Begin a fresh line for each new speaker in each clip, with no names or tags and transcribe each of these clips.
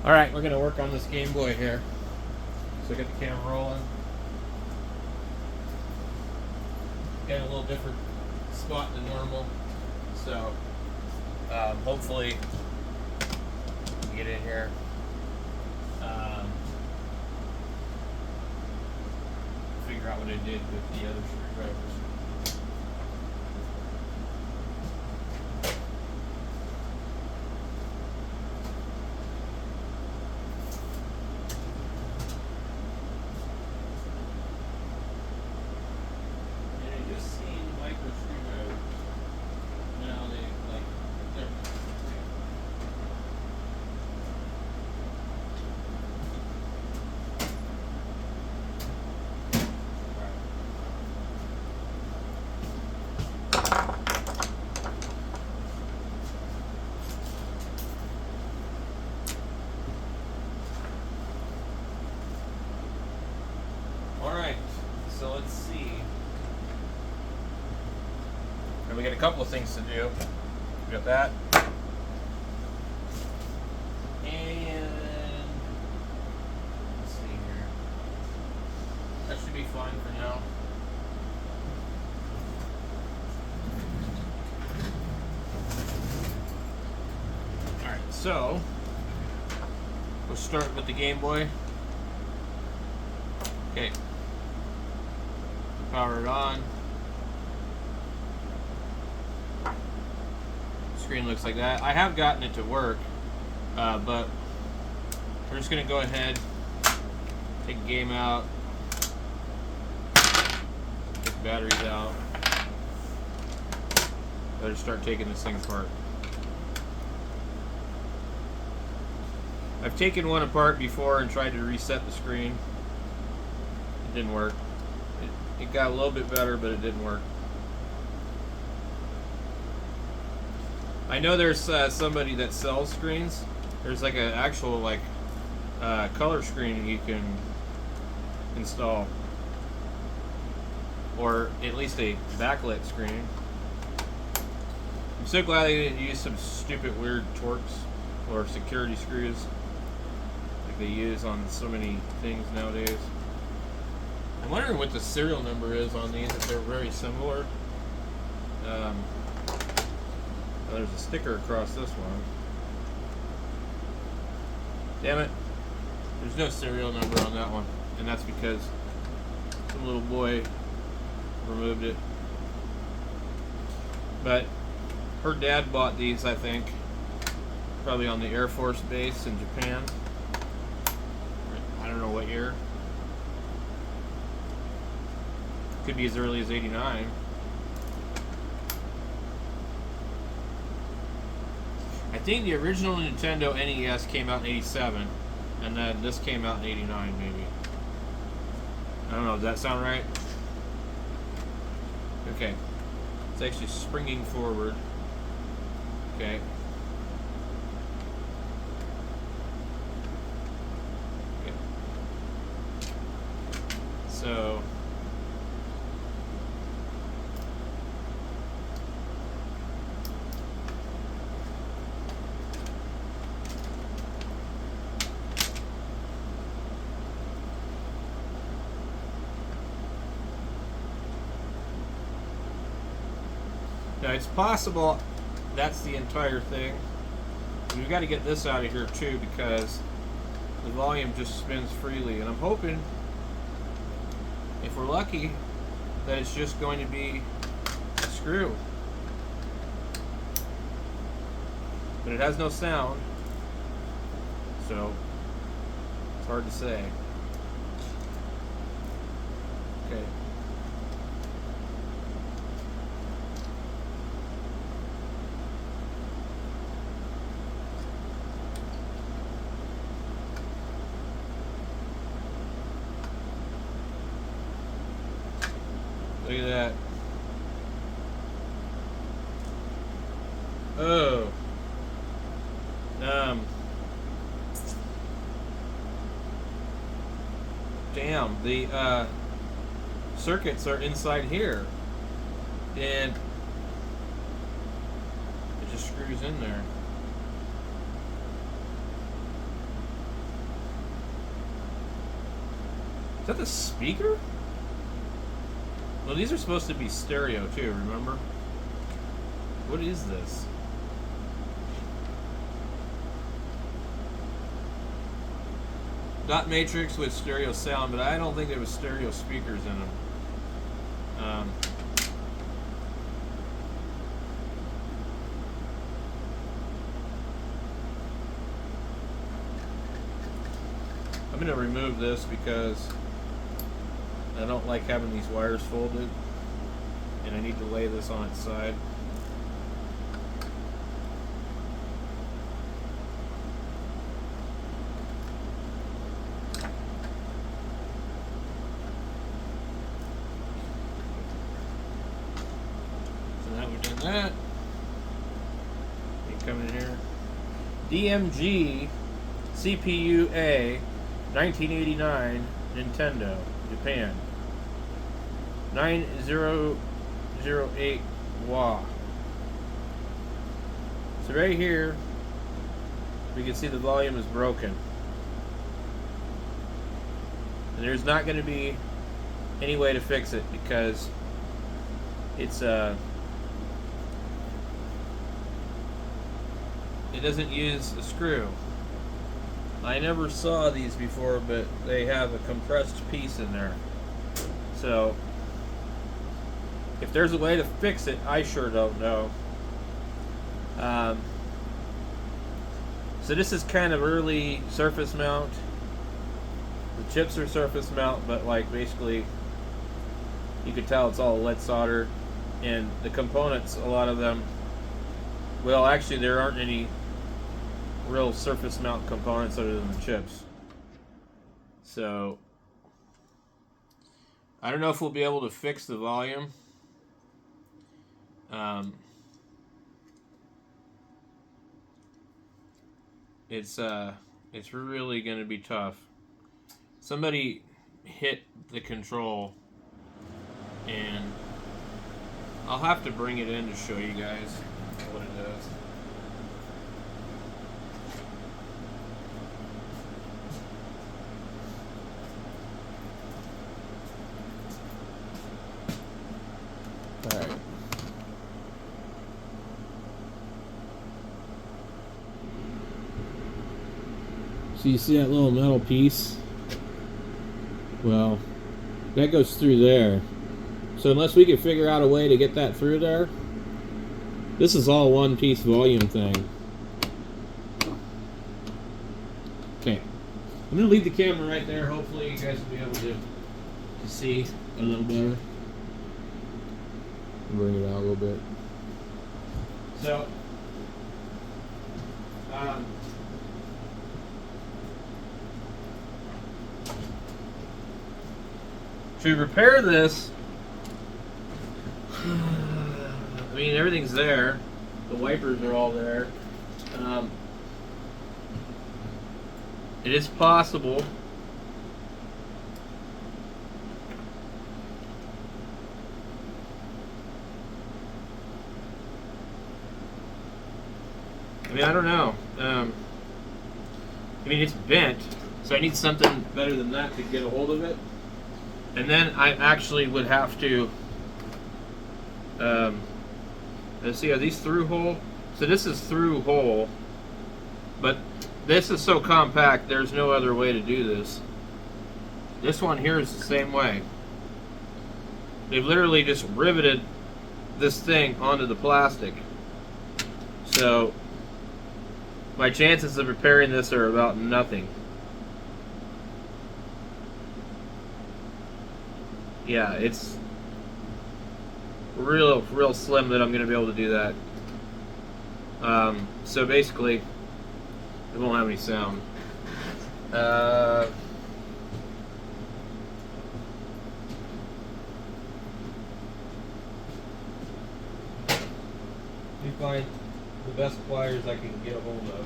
Alright, we're going to work on this Game Boy here. So get the camera rolling. Got a little different spot than normal. So, hopefully, get in here. Figure out what I did with the other screwdrivers. So let's see. And we got a couple of things to do. We got that. And let's see here. That should be fine for now. Alright, so we'll start with the Game Boy. Okay. Power it on. Screen looks like that. I have gotten it to work, but we're just going to go ahead, take the game out, take the batteries out. Better start taking this thing apart. I've taken one apart before and tried to reset the screen. It didn't work. It got a little bit better, but it didn't work. I know there's somebody that sells screens. There's like an actual color screen you can install, or at least a backlit screen. I'm so glad they didn't use some stupid weird Torx or security screws like they use on so many things nowadays. I'm wondering what the serial number is on these, if they're very similar. There's a sticker across this one. Damn it. There's no serial number on that one. And that's because some little boy removed it. But her dad bought these, I think, probably on the Air Force base in Japan. I don't know what year. Could be as early as '89. I think the original Nintendo NES came out in '87, and then this came out in '89, maybe. I don't know, does that sound right? Okay. It's actually springing forward. Okay. Okay. So... Now, it's possible that's the entire thing. We've got to get this out of here too, because the volume just spins freely. And I'm hoping, if we're lucky, that it's just going to be a screw. But it has no sound, so it's hard to say. Okay. Look at that. Oh. Damn, the circuits are inside here. And it just screws in there. Is that the speaker? Well, these are supposed to be stereo too, remember? What is this? Dot matrix with stereo sound, but I don't think there was stereo speakers in them. I'm going to remove this because I don't like having these wires folded, and I need to lay this on its side. So now we've done that. You come in here. DMG CPU A 1989 Nintendo Japan 9008 wah. So right here we can see the volume is broken, and there's not going to be any way to fix it because it's it doesn't use a screw. I never saw these before, but they have a compressed piece in there. So, if there's a way to fix it, I sure don't know. So this is kind of early surface mount. The chips are surface mount, but like basically, you can tell it's all lead solder. And the components, a lot of them, well actually there aren't any real surface mount components other than the chips. So I don't know if we'll be able to fix the volume. It's really going to be tough. Somebody hit the control, and I'll have to bring it in to show you guys what it does. Alright. So you see that little metal piece? Well, that goes through there. So unless we can figure out a way to get that through there, this is all one piece volume thing. Okay. I'm going to leave the camera right there. Hopefully you guys will be able to see a little better. Bring it out a little bit. So, to repair this, I mean everything's there. The wipers are all there. It is possible I don't know. I mean, it's bent, so I need something better than that to get a hold of it. And then I actually would have to, let's see, are these through hole? So this is through hole, but this is so compact, there's no other way to do this. This one here is the same way. They've literally just riveted this thing onto the plastic. So my chances of repairing this are about nothing. Yeah, it's real slim that I'm going to be able to do that. So basically, it won't have any sound. Let me find the best pliers I can get a hold of.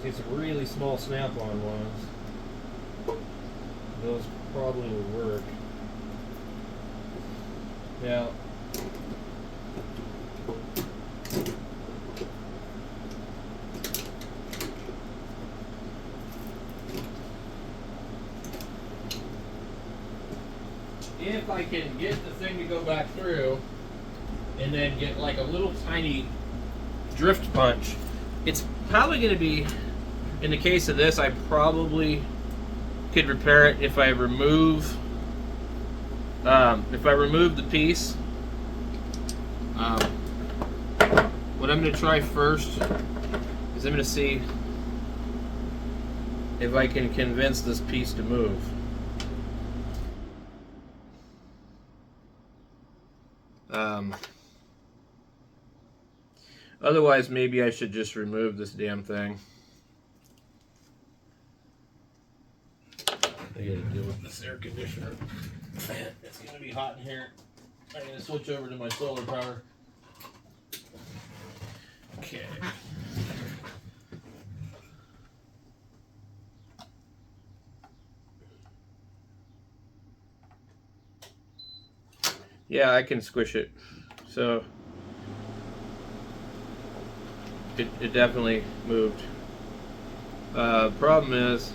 See, some really small snap-on ones. Those probably would work. Now, if I can get the thing to go back through and then get like a little tiny drift punch. It's probably going to be, in the case of this, I probably could repair it if I remove the piece. What I'm going to try first is I'm going to see if I can convince this piece to move. Otherwise, maybe I should just remove this damn thing. I gotta deal with this air conditioner. Man, it's gonna be hot in here. I'm gonna switch over to my solar power. Okay. Yeah, I can squish it. So it definitely moved. Problem is,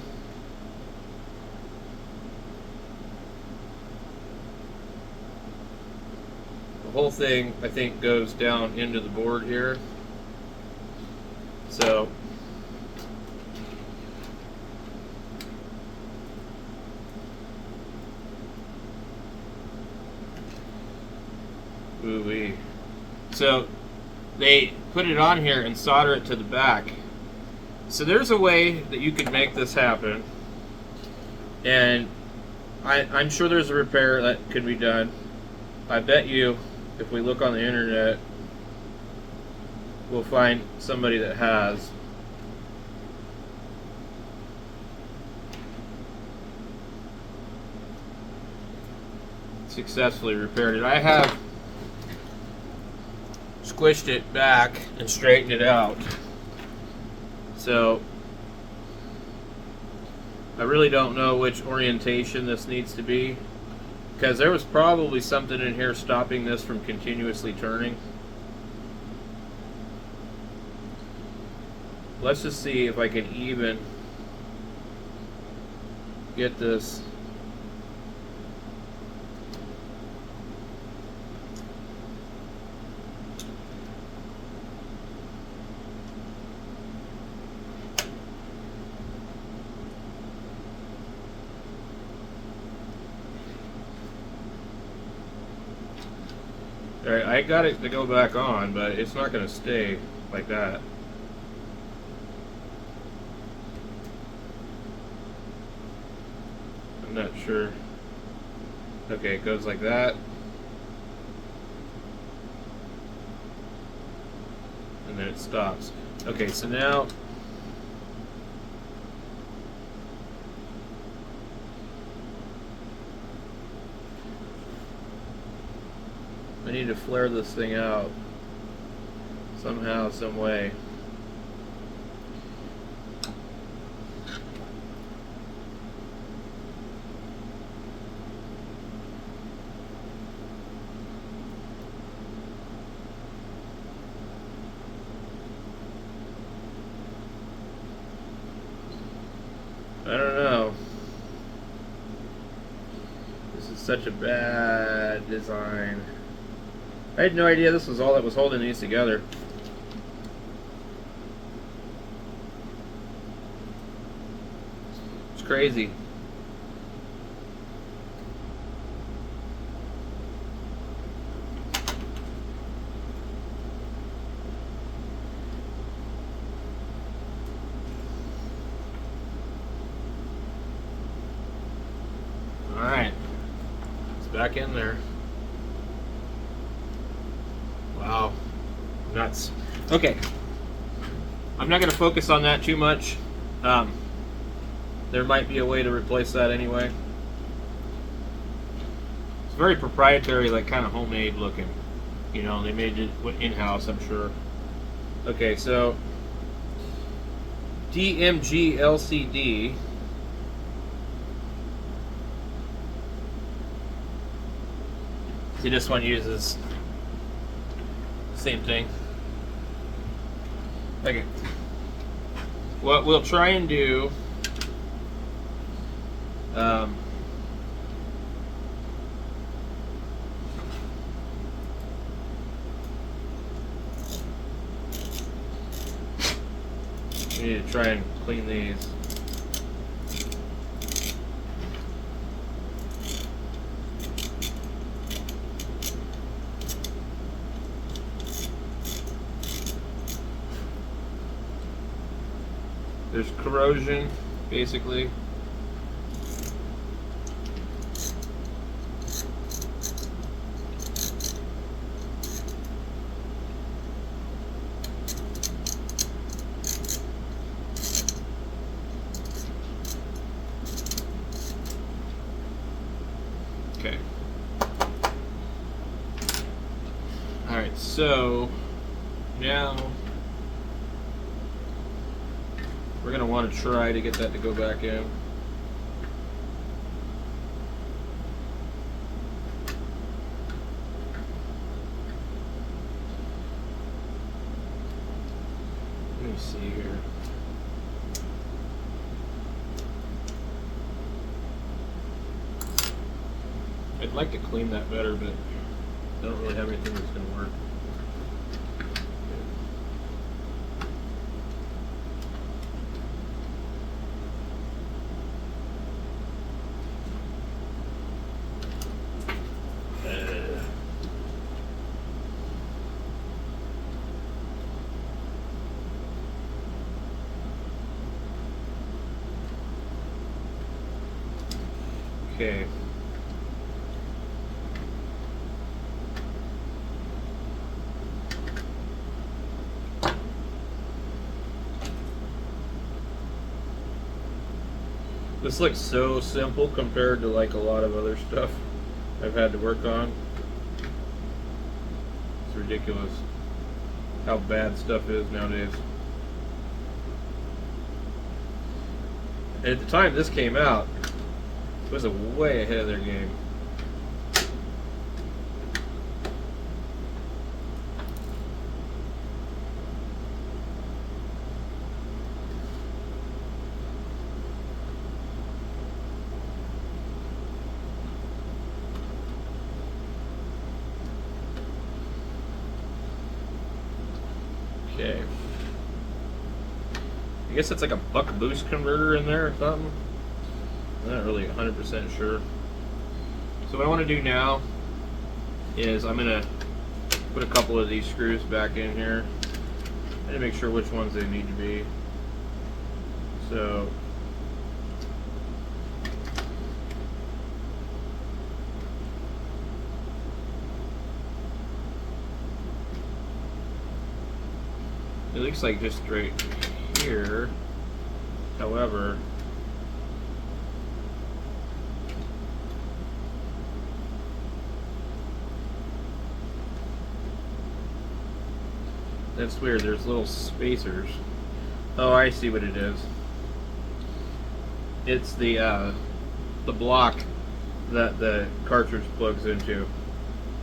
the whole thing, I think, goes down into the board here. So ooh-wee. So they put it on here and solder it to the back. So there's a way that you could make this happen, and I'm sure there's a repair that could be done. I bet you if we look on the internet, we'll find somebody that has. Successfully repaired it. I have squished it back and straightened it out. So I really don't know which orientation this needs to be, because there was probably something in here stopping this from continuously turning. Let's just see if I can even get this. Alright, I got it to go back on, but it's not going to stay like that. I'm not sure. Okay, it goes like that. And then it stops. Okay, so now I need to flare this thing out somehow, some way. I don't know. This is such a bad design. I had no idea this was all that was holding these together. It's crazy. All right, it's back in there. Wow, nuts. Okay, I'm not going to focus on that too much. There might be a way to replace that anyway. It's very proprietary, like kind of homemade looking. You know, they made it in-house, I'm sure. Okay, so DMG LCD. See, this one uses same thing. Okay. What we'll try and do, need to try and clean these. There's corrosion, basically. Okay. Alright, so now we're going to want to try to get that to go back in. Let me see here. I'd like to clean that better, but I don't really have anything that's going to work. Okay. This looks so simple compared to like a lot of other stuff I've had to work on. It's ridiculous how bad stuff is nowadays. And at the time this came out, it was way ahead of their game. Okay. I guess it's like a buck boost converter in there or something. I'm not really 100% sure. So what I want to do now is I'm going to put a couple of these screws back in here and make sure which ones they need to be. So it looks like just right here. However, that's weird. There's little spacers. Oh, I see what it is. It's the block that the cartridge plugs into.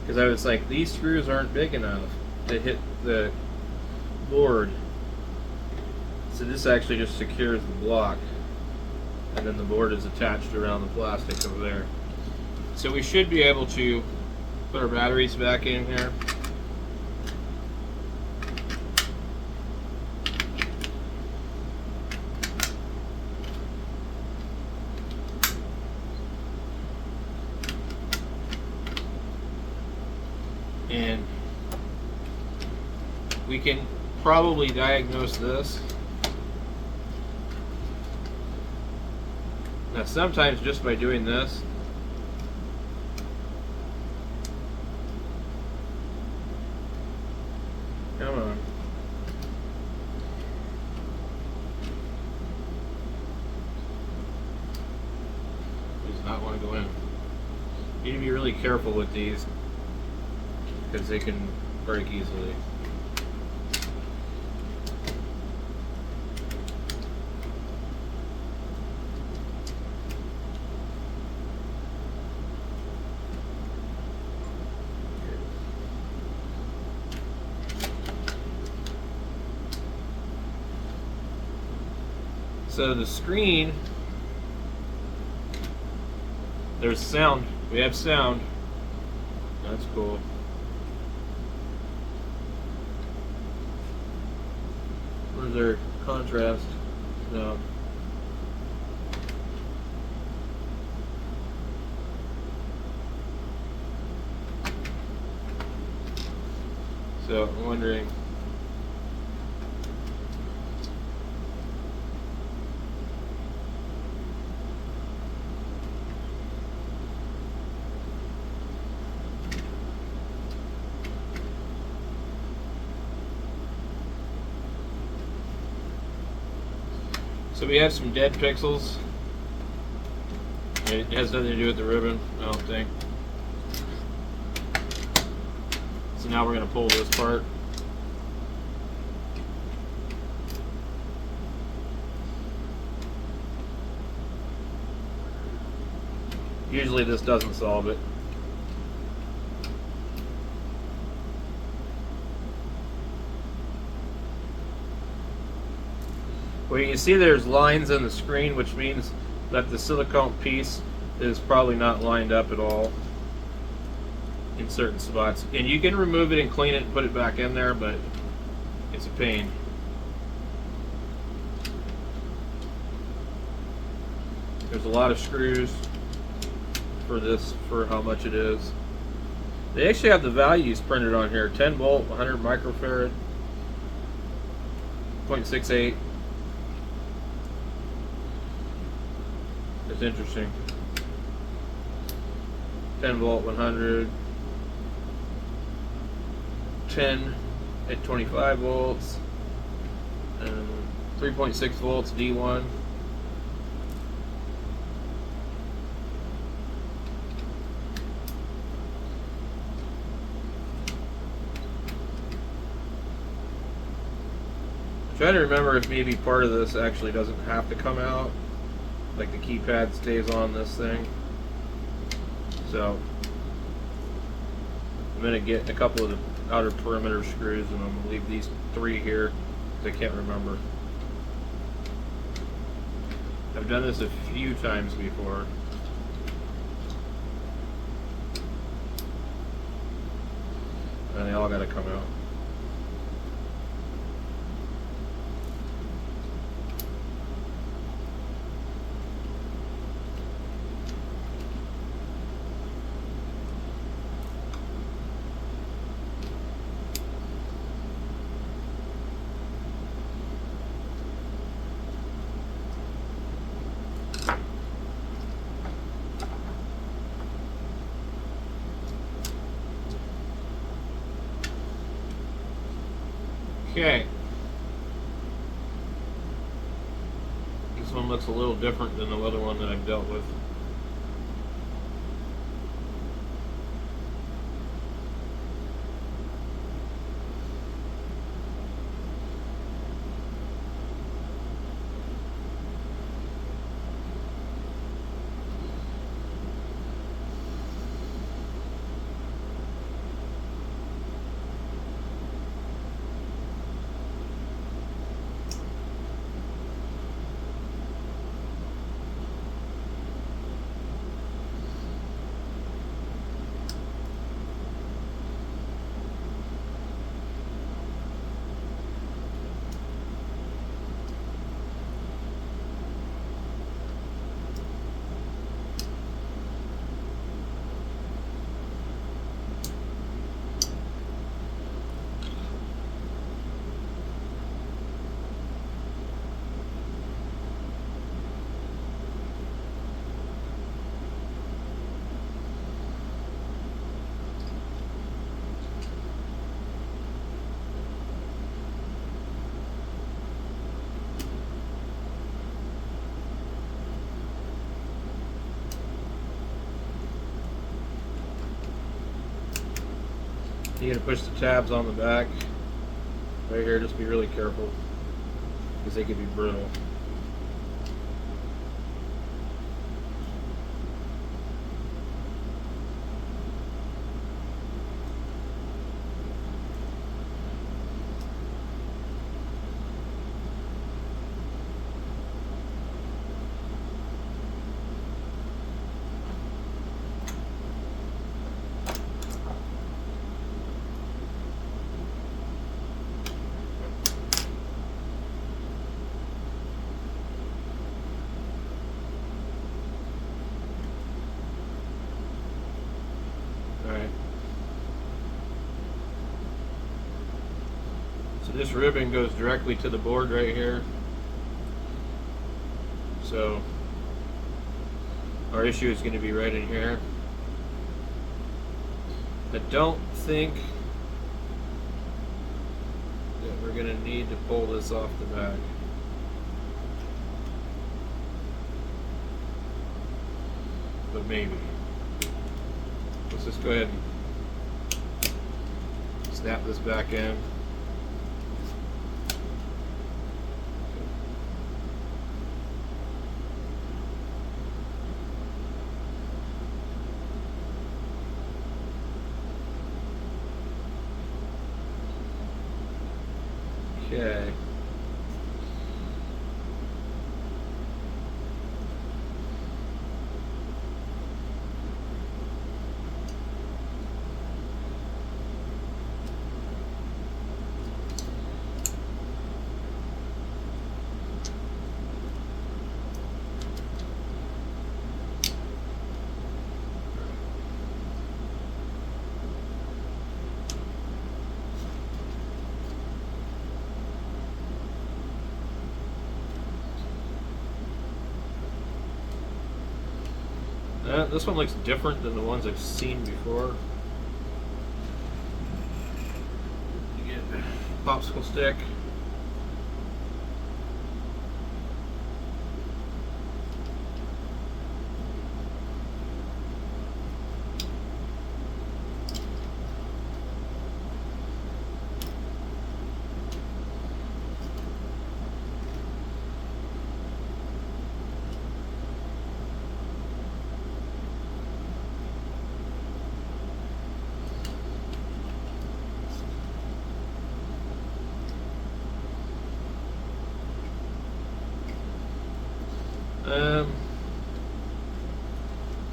Because I was like, these screws aren't big enough to hit the board. So this actually just secures the block, and then the board is attached around the plastic over there. So we should be able to put our batteries back in here. And we can probably diagnose this. Now sometimes just by doing this, come on. Does not want to go in. You need to be really careful with these because they can break easily. So the screen, there's sound. We have sound. That's cool. Where's our contrast? No. So I'm wondering. So we have some dead pixels. It has nothing to do with the ribbon, I don't think. So now we're going to pull this part. Usually this doesn't solve it. Well, you can see there's lines on the screen, which means that the silicone piece is probably not lined up at all in certain spots. And you can remove it and clean it and put it back in there, but it's a pain. There's a lot of screws for this, for how much it is. They actually have the values printed on here. 10 volt, 100 microfarad, 0.68. It's interesting. 10 volt, 100, 10 at 25 volts, and 3.6 volts D1. I'm trying to remember if maybe part of this actually doesn't have to come out. Like the keypad stays on this thing. So I'm going to get a couple of the outer perimeter screws and I'm going to leave these 3 here because I can't remember. I've done this a few times before. And they all got to come out. Okay. This one looks a little different than the other one that I've dealt with. You gotta push the tabs on the back right here. Just be really careful because they could be brittle. this ribbon goes directly to the board right here. So our issue is going to be right in here. I don't think that we're going to need to pull this off the back. But maybe. Let's just go ahead and snap this back in. Okay. This one looks different than the ones I've seen before. You get a popsicle stick.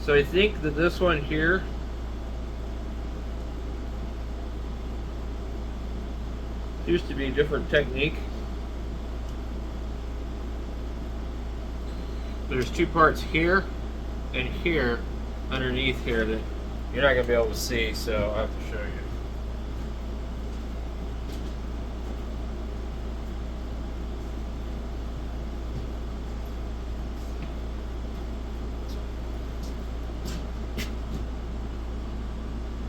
So I think that this one here used to be a different technique. There's two parts here and here underneath here that you're not going to be able to see, so I'll have to show you.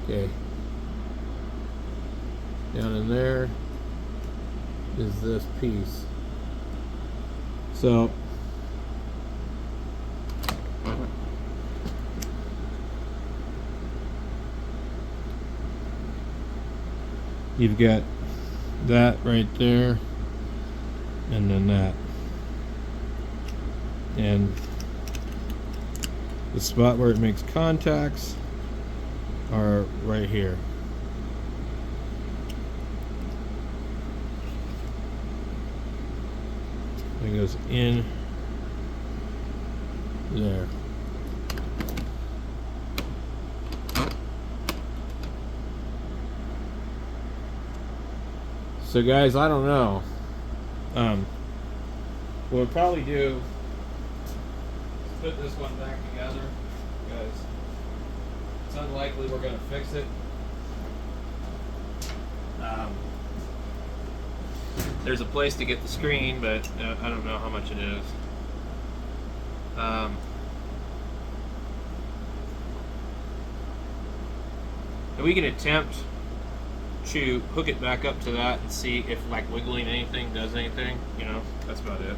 Okay, down in there is this piece. So you've got that right there, and then that, and the spot where it makes contacts are right here. It goes in there. So guys, I don't know. What we'll probably do is put this one back together, because it's unlikely we're going to fix it. There's a place to get the screen, but I don't know how much it is. And we can attempt to hook it back up to that and see if like wiggling anything does anything. You know, that's about it.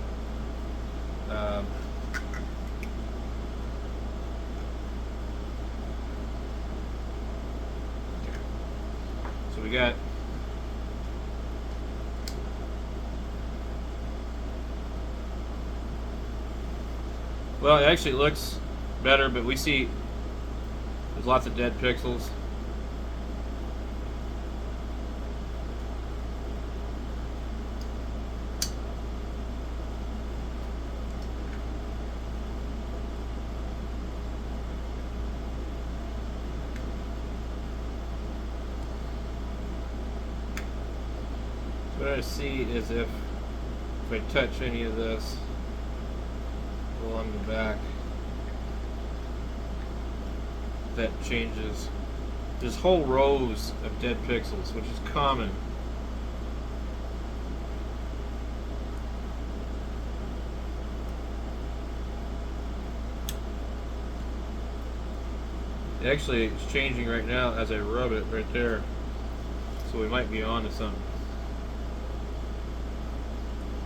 So we got well, it actually looks better, but we see there's lots of dead pixels. What I see is if I touch any of this along the back, that changes. There's whole rows of dead pixels, which is common Actually, it's changing right now as I rub it right there. So we might be on to something.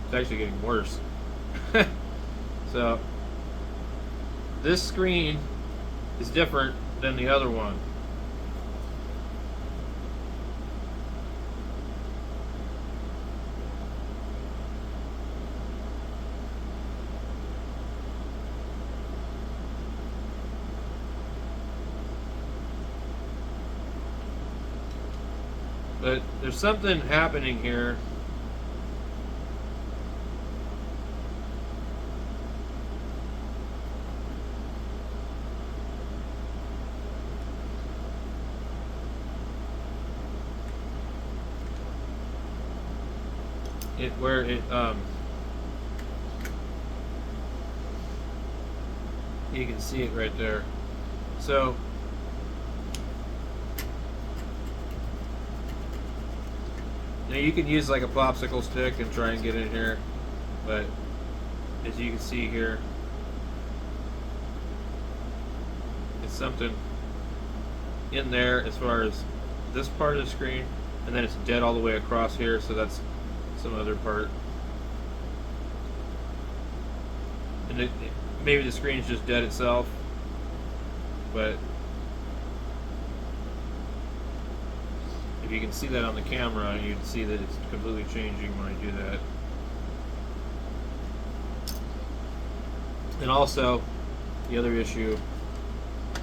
It's actually getting worse. So this screen is different than the other one. But there's something happening here. Where it you can see it right there. So now you can use like a popsicle stick and try and get in here, but as you can see here, it's something in there as far as this part of the screen, and then it's dead all the way across here, so that's some other part. And maybe the screen's just dead itself, but if you can see that on the camera, you'd see that it's completely changing when I do that. And also, the other issue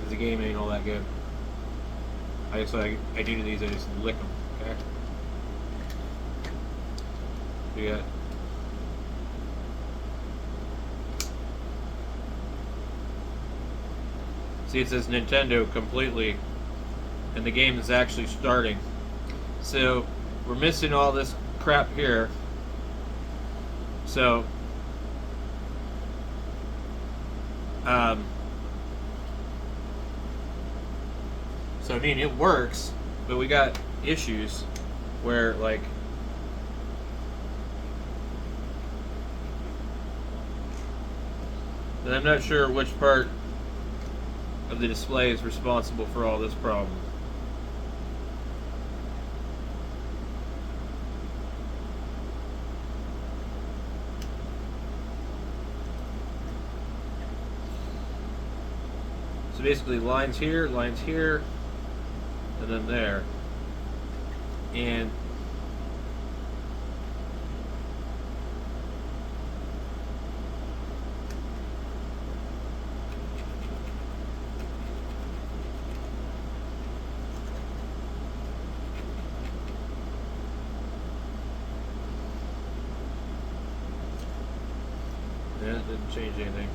is the game ain't all that good. I do these, I just lick them, okay? You got see, it says Nintendo completely, and the game is actually starting. So we're missing all this crap here. So I mean, it works, but we got issues where, like, and I'm not sure which part of the display is responsible for all this problem. So basically lines here, and then there. And yeah, it didn't change anything.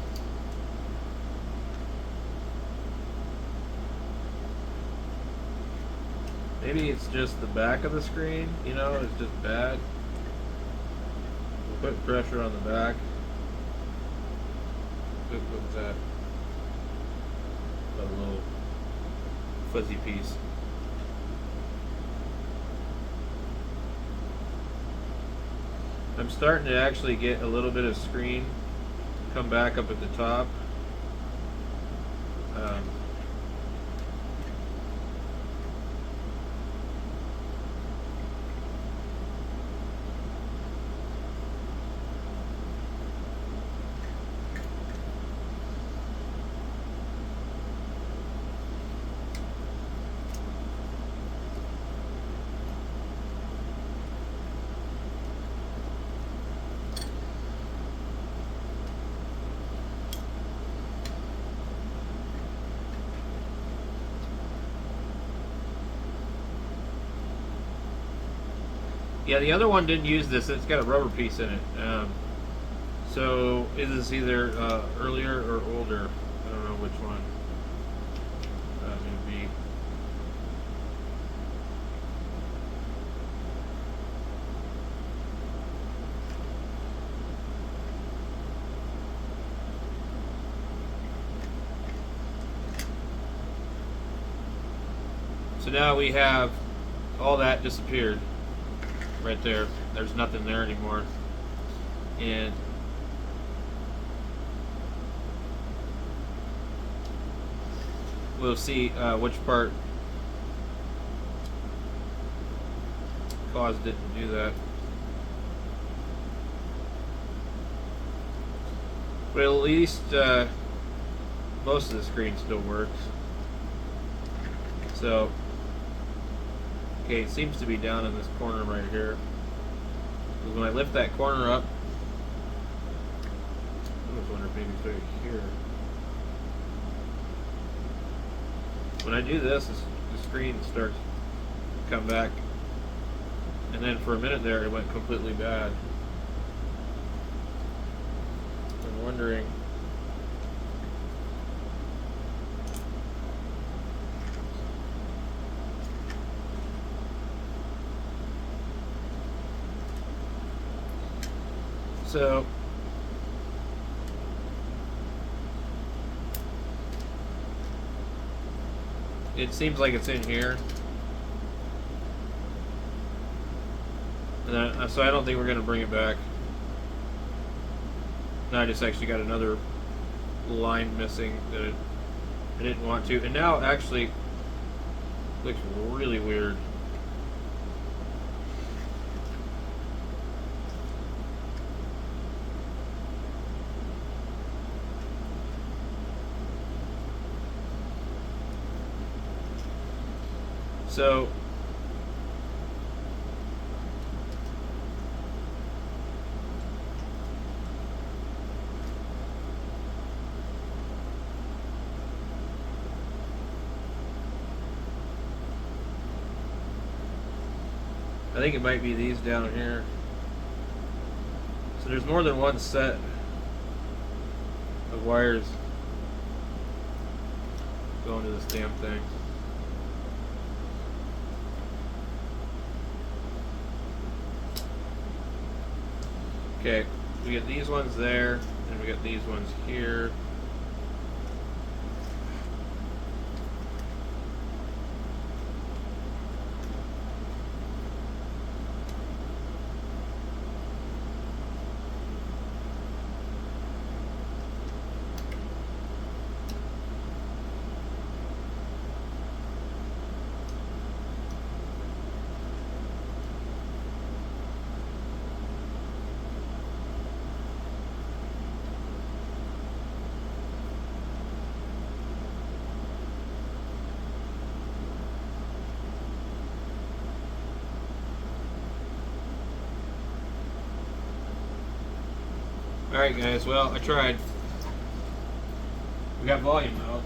Maybe it's just the back of the screen, you know, it's just bad. We'll put pressure on the back. What's that? A little fuzzy piece. I'm starting to actually get a little bit of screen come back up at the top. Yeah, the other one didn't use this. It's got a rubber piece in it. So is this either earlier or older? I don't know which one it would be. So now we have all that disappeared. Right there, there's nothing there anymore, and we'll see which part caused it to do that. But at least most of the screen still works. So, okay, it seems to be down in this corner right here. Because when I lift that corner up, I was wondering if maybe it's right here. When I do this, the screen starts to come back. And then for a minute there, it went completely bad. I'm wondering. So, it seems like it's in here. And so I don't think we're going to bring it back. Now I just actually got another line missing that I didn't want to. And now it actually looks really weird. So I think it might be these down here. So there's more than one set of wires going to this damn thing. Okay, we get these ones there, and we get these ones here. Alright guys, well, I tried. We got volume out.